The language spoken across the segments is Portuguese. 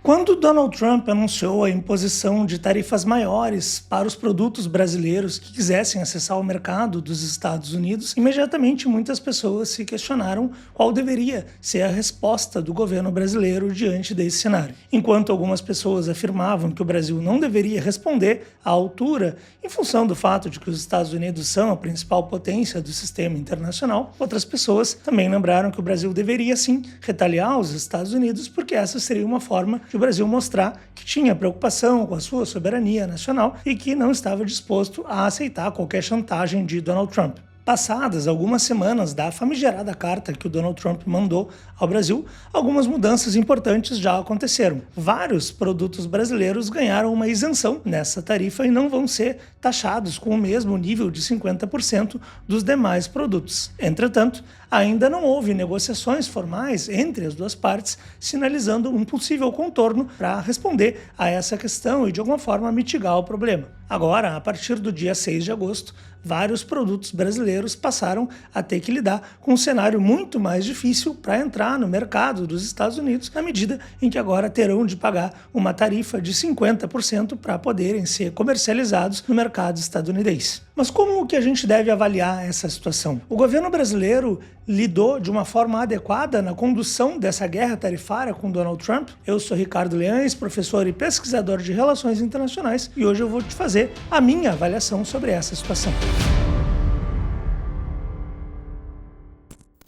Quando Donald Trump anunciou a imposição de tarifas maiores para os produtos brasileiros que quisessem acessar o mercado dos Estados Unidos, imediatamente muitas pessoas se questionaram qual deveria ser a resposta do governo brasileiro diante desse cenário. Enquanto algumas pessoas afirmavam que o Brasil não deveria responder à altura em função do fato de que os Estados Unidos são a principal potência do sistema internacional, outras pessoas também lembraram que o Brasil deveria sim retaliar aos Estados Unidos porque essa seria uma forma de o Brasil mostrar que tinha preocupação com a sua soberania nacional e que não estava disposto a aceitar qualquer chantagem de Donald Trump. Passadas algumas semanas da famigerada carta que o Donald Trump mandou ao Brasil, algumas mudanças importantes já aconteceram. Vários produtos brasileiros ganharam uma isenção nessa tarifa e não vão ser taxados com o mesmo nível de 50% dos demais produtos. Entretanto, ainda não houve negociações formais entre as duas partes, sinalizando um possível contorno para responder a essa questão e de alguma forma mitigar o problema. Agora, a partir do dia 6 de agosto, vários produtos brasileiros passaram a ter que lidar com um cenário muito mais difícil para entrar no mercado dos Estados Unidos, na medida em que agora terão de pagar uma tarifa de 50% para poderem ser comercializados no mercado estadunidense. Mas como que a gente deve avaliar essa situação? O governo brasileiro lidou de uma forma adequada na condução dessa guerra tarifária com Donald Trump? Eu sou Ricardo Leães, professor e pesquisador de Relações Internacionais, e hoje eu vou te fazer a minha avaliação sobre essa situação.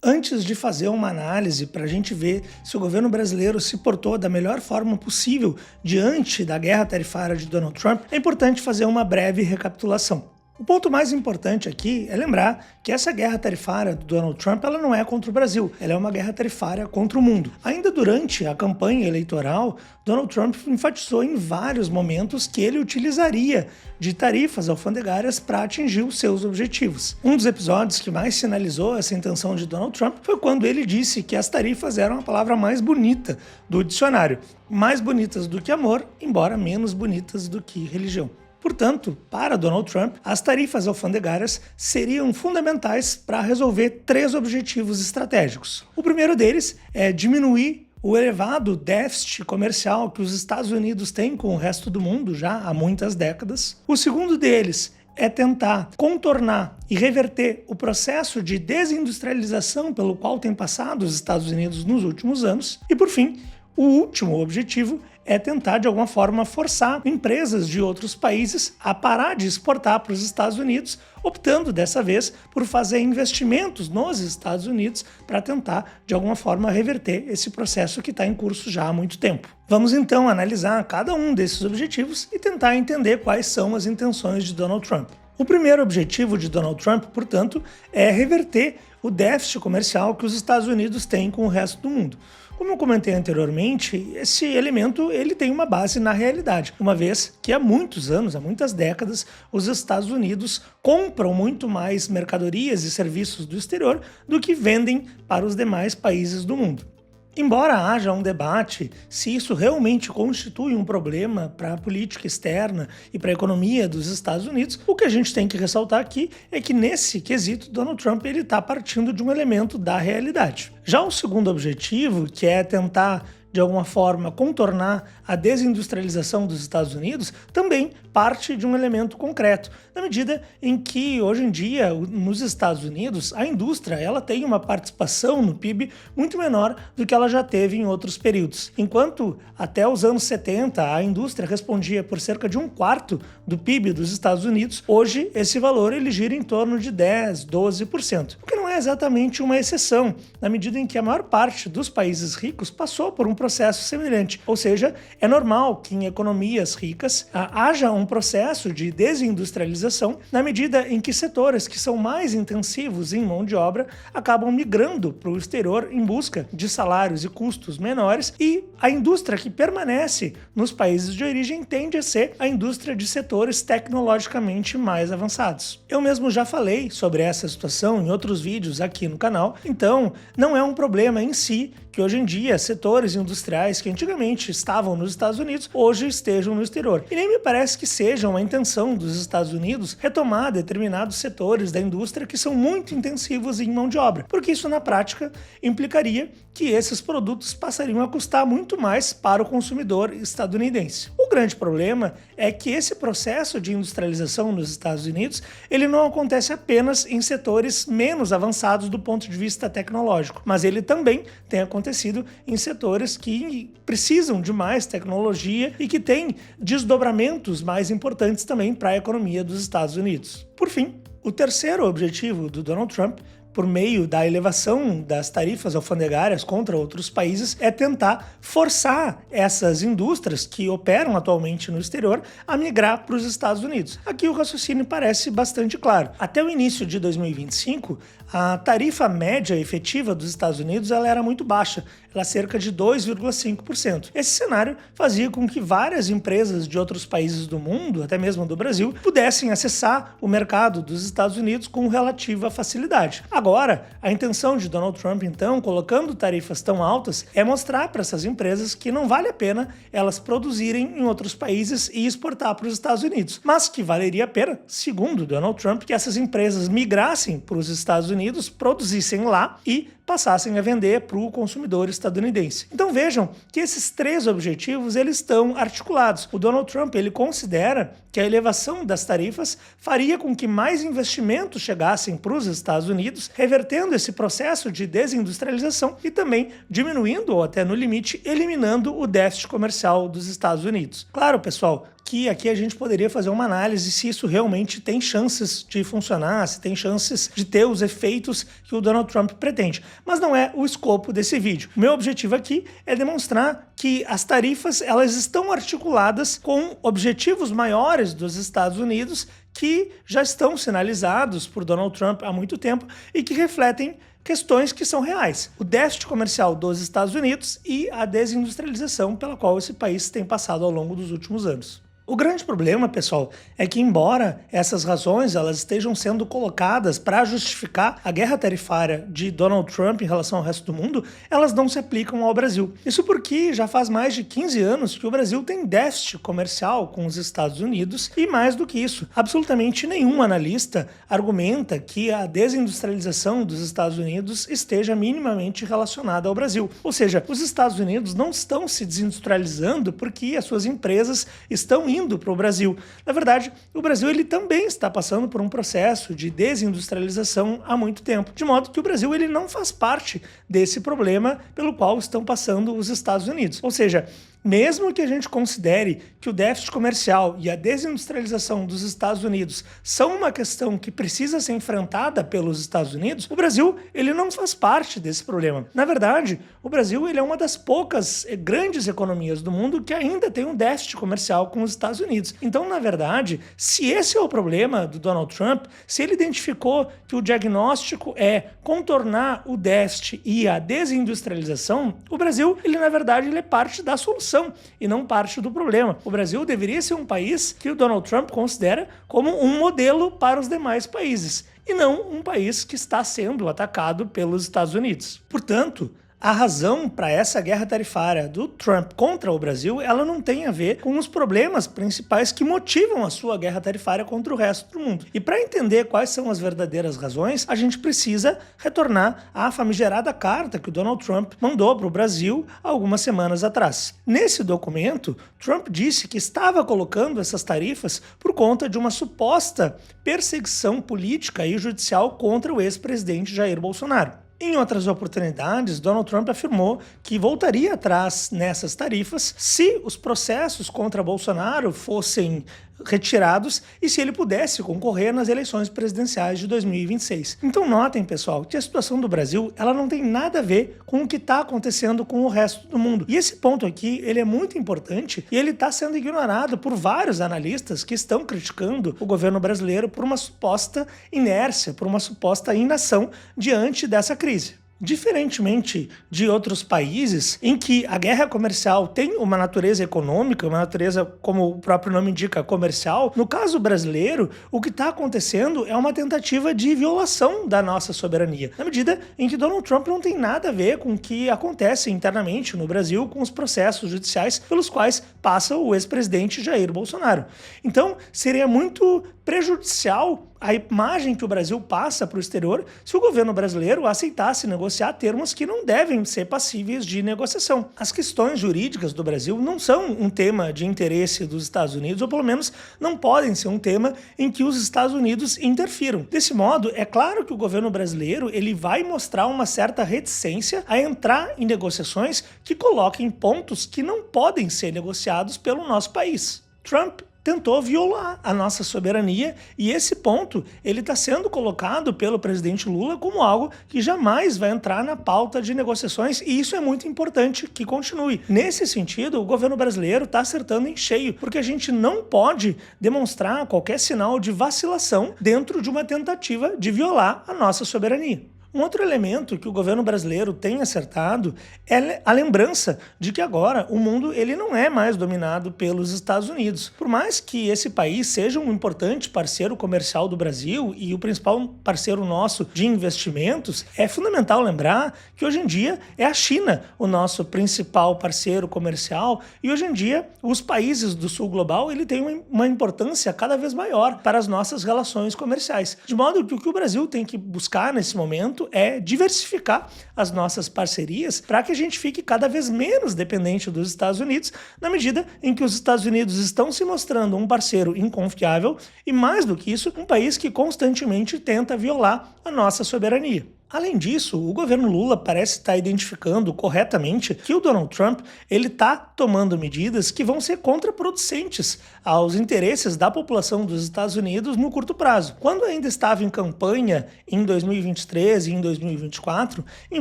Antes de fazer uma análise para a gente ver se o governo brasileiro se portou da melhor forma possível diante da guerra tarifária de Donald Trump, é importante fazer uma breve recapitulação. O ponto mais importante aqui é lembrar que essa guerra tarifária do Donald Trump ela não é contra o Brasil, ela é uma guerra tarifária contra o mundo. Ainda durante a campanha eleitoral, Donald Trump enfatizou em vários momentos que ele utilizaria de tarifas alfandegárias para atingir os seus objetivos. Um dos episódios que mais sinalizou essa intenção de Donald Trump foi quando ele disse que as tarifas eram a palavra mais bonita do dicionário, mais bonitas do que amor, embora menos bonitas do que religião. Portanto, para Donald Trump, as tarifas alfandegárias seriam fundamentais para resolver três objetivos estratégicos. O primeiro deles é diminuir o elevado déficit comercial que os Estados Unidos têm com o resto do mundo já há muitas décadas. O segundo deles é tentar contornar e reverter o processo de desindustrialização pelo qual tem passado os Estados Unidos nos últimos anos. E, por fim, o último objetivo é tentar, de alguma forma, forçar empresas de outros países a parar de exportar para os Estados Unidos, optando dessa vez por fazer investimentos nos Estados Unidos para tentar, de alguma forma, reverter esse processo que está em curso já há muito tempo. Vamos então analisar cada um desses objetivos e tentar entender quais são as intenções de Donald Trump. O primeiro objetivo de Donald Trump, portanto, é reverter o déficit comercial que os Estados Unidos têm com o resto do mundo. Como eu comentei anteriormente, esse elemento ele tem uma base na realidade, uma vez que há muitos anos, há muitas décadas, os Estados Unidos compram muito mais mercadorias e serviços do exterior do que vendem para os demais países do mundo. Embora haja um debate se isso realmente constitui um problema para a política externa e para a economia dos Estados Unidos, o que a gente tem que ressaltar aqui é que nesse quesito Donald Trump está partindo de um elemento da realidade. Já o segundo objetivo, que é tentar de alguma forma contornar a desindustrialização dos Estados Unidos, também parte de um elemento concreto, na medida em que hoje em dia nos Estados Unidos a indústria ela tem uma participação no PIB muito menor do que ela já teve em outros períodos. Enquanto até os anos 70 a indústria respondia por cerca de 1/4 do PIB dos Estados Unidos, hoje esse valor ele gira em torno de 10, 12%, o que não é exatamente uma exceção, na medida em que a maior parte dos países ricos passou por um processo semelhante, ou seja, é normal que em economias ricas haja um processo de desindustrialização na medida em que setores que são mais intensivos em mão de obra acabam migrando para o exterior em busca de salários e custos menores e a indústria que permanece nos países de origem tende a ser a indústria de setores tecnologicamente mais avançados. Eu mesmo já falei sobre essa situação em outros vídeos aqui no canal, então não é um problema em si que hoje em dia setores industriais que antigamente estavam nos Estados Unidos hoje estejam no exterior. E nem me parece que seja uma intenção dos Estados Unidos retomar determinados setores da indústria que são muito intensivos em mão de obra, porque isso na prática implicaria que esses produtos passariam a custar muito mais para o consumidor estadunidense. O grande problema é que esse processo de industrialização nos Estados Unidos ele não acontece apenas em setores menos avançados do ponto de vista tecnológico, mas ele também tem acontecido em setores que precisam de mais tecnologia e que têm desdobramentos mais importantes também para a economia dos Estados Unidos. Por fim, o terceiro objetivo do Donald Trump, por meio da elevação das tarifas alfandegárias contra outros países, é tentar forçar essas indústrias que operam atualmente no exterior a migrar para os Estados Unidos. Aqui o raciocínio parece bastante claro. Até o início de 2025, a tarifa média efetiva dos Estados Unidos ela era muito baixa, ela cerca de 2,5%. Esse cenário fazia com que várias empresas de outros países do mundo, até mesmo do Brasil, pudessem acessar o mercado dos Estados Unidos com relativa facilidade. Agora, a intenção de Donald Trump, então, colocando tarifas tão altas, é mostrar para essas empresas que não vale a pena elas produzirem em outros países e exportar para os Estados Unidos, mas que valeria a pena, segundo Donald Trump, que essas empresas migrassem para os Estados Unidos, produzissem lá e passassem a vender para o consumidor estadunidense. Então vejam que esses três objetivos eles estão articulados. O Donald Trump ele considera que a elevação das tarifas faria com que mais investimentos chegassem para os Estados Unidos, revertendo esse processo de desindustrialização e também diminuindo ou até no limite eliminando o déficit comercial dos Estados Unidos. Claro, pessoal, que aqui a gente poderia fazer uma análise se isso realmente tem chances de funcionar, se tem chances de ter os efeitos que o Donald Trump pretende. Mas não é o escopo desse vídeo. O meu objetivo aqui é demonstrar que as tarifas elas estão articuladas com objetivos maiores dos Estados Unidos que já estão sinalizados por Donald Trump há muito tempo e que refletem questões que são reais. O déficit comercial dos Estados Unidos e a desindustrialização pela qual esse país tem passado ao longo dos últimos anos. O grande problema, pessoal, é que embora essas razões elas estejam sendo colocadas para justificar a guerra tarifária de Donald Trump em relação ao resto do mundo, elas não se aplicam ao Brasil. Isso porque já faz mais de 15 anos que o Brasil tem déficit comercial com os Estados Unidos e mais do que isso, absolutamente nenhum analista argumenta que a desindustrialização dos Estados Unidos esteja minimamente relacionada ao Brasil. Ou seja, os Estados Unidos não estão se desindustrializando porque as suas empresas estão indo para o Brasil. Na verdade, o Brasil ele também está passando por um processo de desindustrialização há muito tempo, de modo que o Brasil ele não faz parte desse problema pelo qual estão passando os Estados Unidos. Ou seja, mesmo que a gente considere que o déficit comercial e a desindustrialização dos Estados Unidos são uma questão que precisa ser enfrentada pelos Estados Unidos, o Brasil ele não faz parte desse problema. Na verdade, o Brasil ele é uma das poucas grandes economias do mundo que ainda tem um déficit comercial com os Estados Unidos. Então, na verdade, se esse é o problema do Donald Trump, se ele identificou que o diagnóstico é contornar o déficit e a desindustrialização, o Brasil, ele na verdade, ele é parte da solução e não parte do problema. O Brasil deveria ser um país que o Donald Trump considera como um modelo para os demais países, e não um país que está sendo atacado pelos Estados Unidos. Portanto, a razão para essa guerra tarifária do Trump contra o Brasil, ela não tem a ver com os problemas principais que motivam a sua guerra tarifária contra o resto do mundo. E para entender quais são as verdadeiras razões, a gente precisa retornar à famigerada carta que o Donald Trump mandou para o Brasil algumas semanas atrás. Nesse documento, Trump disse que estava colocando essas tarifas por conta de uma suposta perseguição política e judicial contra o ex-presidente Jair Bolsonaro. Em outras oportunidades, Donald Trump afirmou que voltaria atrás nessas tarifas se os processos contra Bolsonaro fossem retirados e se ele pudesse concorrer nas eleições presidenciais de 2026. Então notem, pessoal, que a situação do Brasil ela não tem nada a ver com o que está acontecendo com o resto do mundo. E esse ponto aqui ele é muito importante e ele está sendo ignorado por vários analistas que estão criticando o governo brasileiro por uma suposta inércia, por uma suposta inação diante dessa crise. Diferentemente de outros países em que a guerra comercial tem uma natureza econômica, uma natureza, como o próprio nome indica, comercial, no caso brasileiro, o que está acontecendo é uma tentativa de violação da nossa soberania, na medida em que Donald Trump não tem nada a ver com o que acontece internamente no Brasil com os processos judiciais pelos quais passa o ex-presidente Jair Bolsonaro. Então, seria muito prejudicial a imagem que o Brasil passa para o exterior se o governo brasileiro aceitasse negociar termos que não devem ser passíveis de negociação. As questões jurídicas do Brasil não são um tema de interesse dos Estados Unidos, ou pelo menos não podem ser um tema em que os Estados Unidos interfiram. Desse modo, é claro que o governo brasileiro ele vai mostrar uma certa reticência a entrar em negociações que coloquem pontos que não podem ser negociados pelo nosso país. Trump tentou violar a nossa soberania e esse ponto ele está sendo colocado pelo presidente Lula como algo que jamais vai entrar na pauta de negociações e isso é muito importante que continue. Nesse sentido, o governo brasileiro está acertando em cheio, porque a gente não pode demonstrar qualquer sinal de vacilação dentro de uma tentativa de violar a nossa soberania. Um outro elemento que o governo brasileiro tem acertado é a lembrança de que agora o mundo ele não é mais dominado pelos Estados Unidos. Por mais que esse país seja um importante parceiro comercial do Brasil e o principal parceiro nosso de investimentos, é fundamental lembrar que hoje em dia é a China o nosso principal parceiro comercial e hoje em dia os países do sul global ele tem uma importância cada vez maior para as nossas relações comerciais. De modo que o o Brasil tem que buscar nesse momento é diversificar as nossas parcerias para que a gente fique cada vez menos dependente dos Estados Unidos, na medida em que os Estados Unidos estão se mostrando um parceiro inconfiável e, mais do que isso, um país que constantemente tenta violar a nossa soberania. Além disso, o governo Lula parece estar identificando corretamente que o Donald Trump ele está tomando medidas que vão ser contraproducentes aos interesses da população dos Estados Unidos no curto prazo. Quando ainda estava em campanha em 2023 e em 2024, em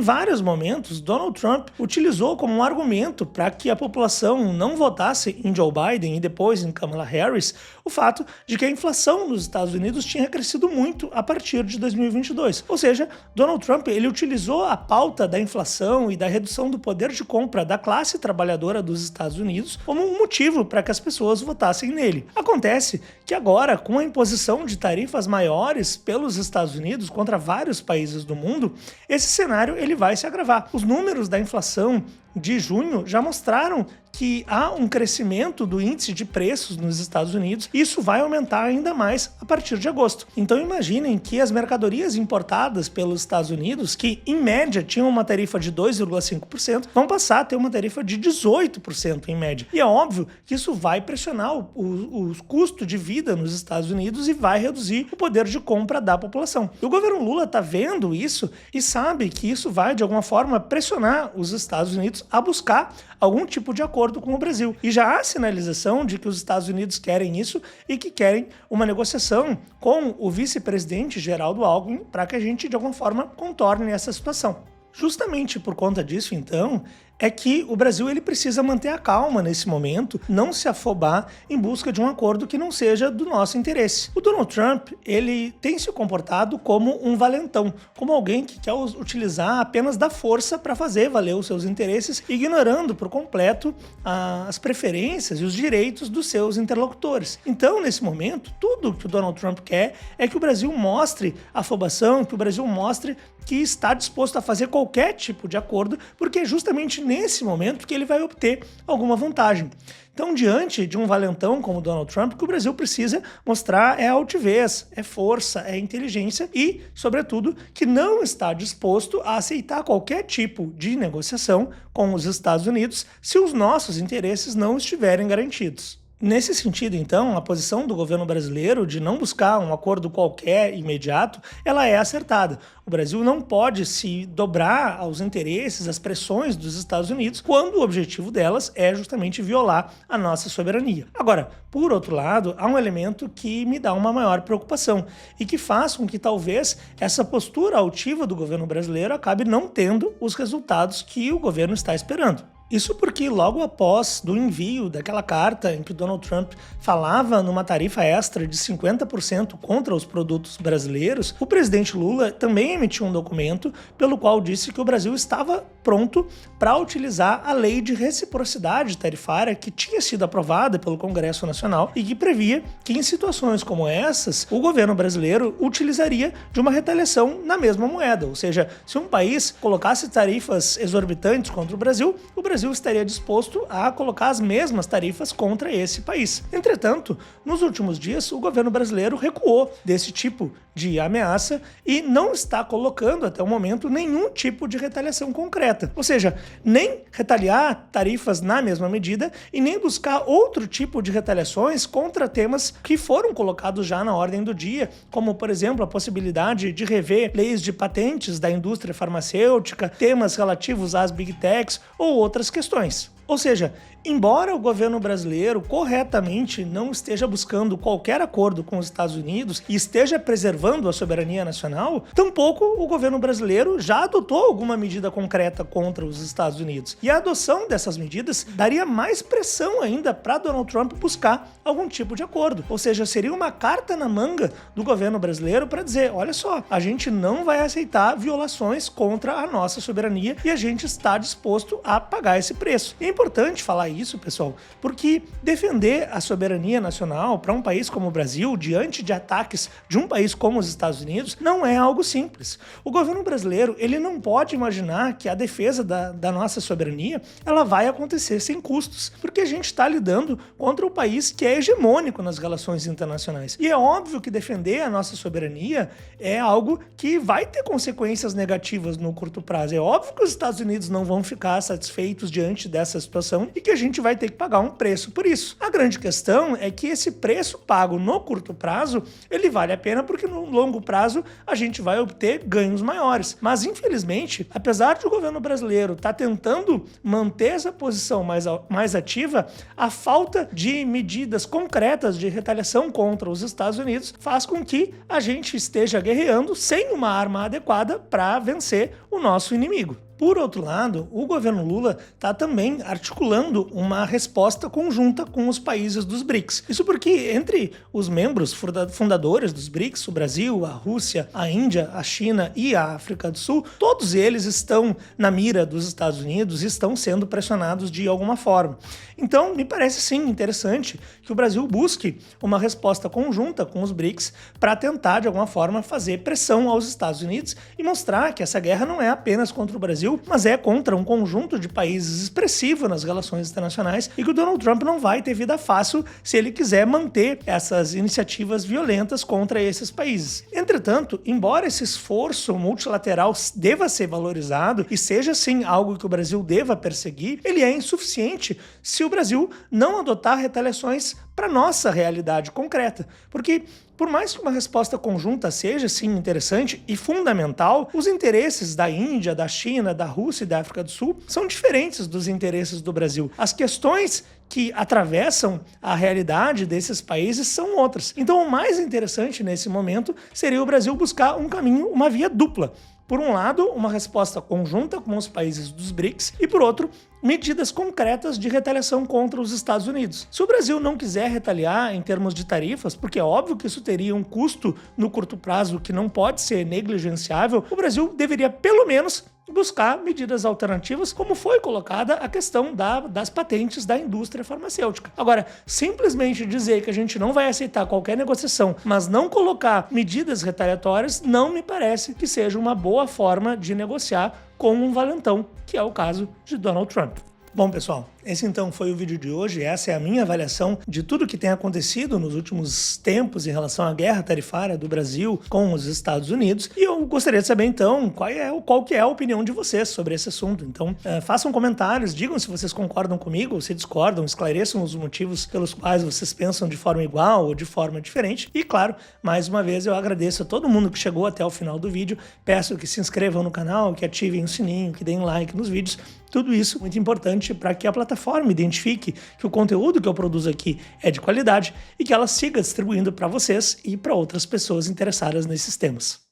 vários momentos, Donald Trump utilizou como um argumento para que a população não votasse em Joe Biden e depois em Kamala Harris o fato de que a inflação nos Estados Unidos tinha crescido muito a partir de 2022. Ou seja, Donald Trump ele utilizou a pauta da inflação e da redução do poder de compra da classe trabalhadora dos Estados Unidos como um motivo para que as pessoas votassem nele. Acontece que agora, com a imposição de tarifas maiores pelos Estados Unidos contra vários países do mundo, esse cenário ele vai se agravar. Os números da inflação de junho já mostraram que há um crescimento do índice de preços nos Estados Unidos e isso vai aumentar ainda mais a partir de agosto. Então imaginem que as mercadorias importadas pelos Estados Unidos, que em média tinham uma tarifa de 2,5%, vão passar a ter uma tarifa de 18% em média. E é óbvio que isso vai pressionar o custo de vida nos Estados Unidos e vai reduzir o poder de compra da população. E o governo Lula está vendo isso e sabe que isso vai de alguma forma pressionar os Estados Unidos a buscar algum tipo de acordo com o Brasil. E já há sinalização de que os Estados Unidos querem isso e que querem uma negociação com o vice-presidente Geraldo Alckmin para que a gente, de alguma forma, contorne essa situação. Justamente por conta disso, então, é que o Brasil ele precisa manter a calma nesse momento, não se afobar em busca de um acordo que não seja do nosso interesse. O Donald Trump ele tem se comportado como um valentão, como alguém que quer utilizar apenas da força para fazer valer os seus interesses, ignorando por completo as preferências e os direitos dos seus interlocutores. Então, nesse momento, tudo que o Donald Trump quer é que o Brasil mostre afobação, que o Brasil mostre que está disposto a fazer qualquer tipo de acordo, porque é justamente nesse momento que ele vai obter alguma vantagem. Então, diante de um valentão como Donald Trump, o que o Brasil precisa mostrar é altivez, é força, é inteligência e, sobretudo, que não está disposto a aceitar qualquer tipo de negociação com os Estados Unidos se os nossos interesses não estiverem garantidos. Nesse sentido, então, a posição do governo brasileiro de não buscar um acordo qualquer imediato, ela é acertada. O Brasil não pode se dobrar aos interesses, às pressões dos Estados Unidos, quando o objetivo delas é justamente violar a nossa soberania. Agora, por outro lado, há um elemento que me dá uma maior preocupação e que faz com que talvez essa postura altiva do governo brasileiro acabe não tendo os resultados que o governo está esperando. Isso porque logo após do envio daquela carta em que o Donald Trump falava numa tarifa extra de 50% contra os produtos brasileiros, o presidente Lula também emitiu um documento pelo qual disse que o Brasil estava pronto para utilizar a lei de reciprocidade tarifária que tinha sido aprovada pelo Congresso Nacional e que previa que em situações como essas, o governo brasileiro utilizaria de uma retaliação na mesma moeda, ou seja, se um país colocasse tarifas exorbitantes contra o Brasil estaria disposto a colocar as mesmas tarifas contra esse país. Entretanto, nos últimos dias, o governo brasileiro recuou desse tipo de ameaça e não está colocando até o momento nenhum tipo de retaliação concreta. Ou seja, nem retaliar tarifas na mesma medida e nem buscar outro tipo de retaliações contra temas que foram colocados já na ordem do dia, como, por exemplo, a possibilidade de rever leis de patentes da indústria farmacêutica, temas relativos às Big Techs ou outras questões. Ou seja, embora o governo brasileiro corretamente não esteja buscando qualquer acordo com os Estados Unidos e esteja preservando a soberania nacional, tampouco o governo brasileiro já adotou alguma medida concreta contra os Estados Unidos. E a adoção dessas medidas daria mais pressão ainda para Donald Trump buscar algum tipo de acordo. Ou seja, seria uma carta na manga do governo brasileiro para dizer, olha só, a gente não vai aceitar violações contra a nossa soberania e a gente está disposto a pagar esse preço. É importante falar isso, pessoal, porque defender a soberania nacional para um país como o Brasil, diante de ataques de um país como os Estados Unidos, não é algo simples. O governo brasileiro, ele não pode imaginar que a defesa da nossa soberania, ela vai acontecer sem custos, porque a gente está lidando contra um país que é hegemônico nas relações internacionais. E é óbvio que defender a nossa soberania é algo que vai ter consequências negativas no curto prazo. É óbvio que os Estados Unidos não vão ficar satisfeitos diante dessa situação e que a gente vai ter que pagar um preço por isso. A grande questão é que esse preço pago no curto prazo, ele vale a pena porque no longo prazo a gente vai obter ganhos maiores. Mas infelizmente, apesar de o governo brasileiro estar tentando manter essa posição mais ativa, a falta de medidas concretas de retaliação contra os Estados Unidos faz com que a gente esteja guerreando sem uma arma adequada para vencer o nosso inimigo. Por outro lado, o governo Lula está também articulando uma resposta conjunta com os países dos BRICS. Isso porque entre os membros fundadores dos BRICS, o Brasil, a Rússia, a Índia, a China e a África do Sul, todos eles estão na mira dos Estados Unidos e estão sendo pressionados de alguma forma. Então, me parece sim interessante que o Brasil busque uma resposta conjunta com os BRICS para tentar, de alguma forma, fazer pressão aos Estados Unidos e mostrar que essa guerra não é apenas contra o Brasil, mas é contra um conjunto de países expressivo nas relações internacionais e que o Donald Trump não vai ter vida fácil se ele quiser manter essas iniciativas violentas contra esses países. Entretanto, embora esse esforço multilateral deva ser valorizado e seja sim algo que o Brasil deva perseguir, ele é insuficiente se o Brasil não adotar retaliações para nossa realidade concreta. Porque, por mais que uma resposta conjunta seja, sim, interessante e fundamental, os interesses da Índia, da China, da Rússia e da África do Sul são diferentes dos interesses do Brasil. As questões que atravessam a realidade desses países são outras. Então, o mais interessante nesse momento seria o Brasil buscar um caminho, uma via dupla. Por um lado, uma resposta conjunta com os países dos BRICS e, por outro, medidas concretas de retaliação contra os Estados Unidos. Se o Brasil não quiser retaliar em termos de tarifas, porque é óbvio que isso teria um custo no curto prazo que não pode ser negligenciável, o Brasil deveria, pelo menos, buscar medidas alternativas, como foi colocada a questão das patentes da indústria farmacêutica. Agora, simplesmente dizer que a gente não vai aceitar qualquer negociação, mas não colocar medidas retaliatórias, não me parece que seja uma boa forma de negociar com um valentão, que é o caso de Donald Trump. Bom, pessoal, esse então foi o vídeo de hoje. Essa é a minha avaliação de tudo que tem acontecido nos últimos tempos em relação à guerra tarifária do Brasil com os Estados Unidos. E eu gostaria de saber, então, qual que é a opinião de vocês sobre esse assunto. Então, façam comentários, digam se vocês concordam comigo ou se discordam, esclareçam os motivos pelos quais vocês pensam de forma igual ou de forma diferente. E, claro, mais uma vez eu agradeço a todo mundo que chegou até o final do vídeo. Peço que se inscrevam no canal, que ativem o sininho, que deem like nos vídeos. Tudo isso muito importante para que a plataforma identifique que o conteúdo que eu produzo aqui é de qualidade e que ela siga distribuindo para vocês e para outras pessoas interessadas nesses temas.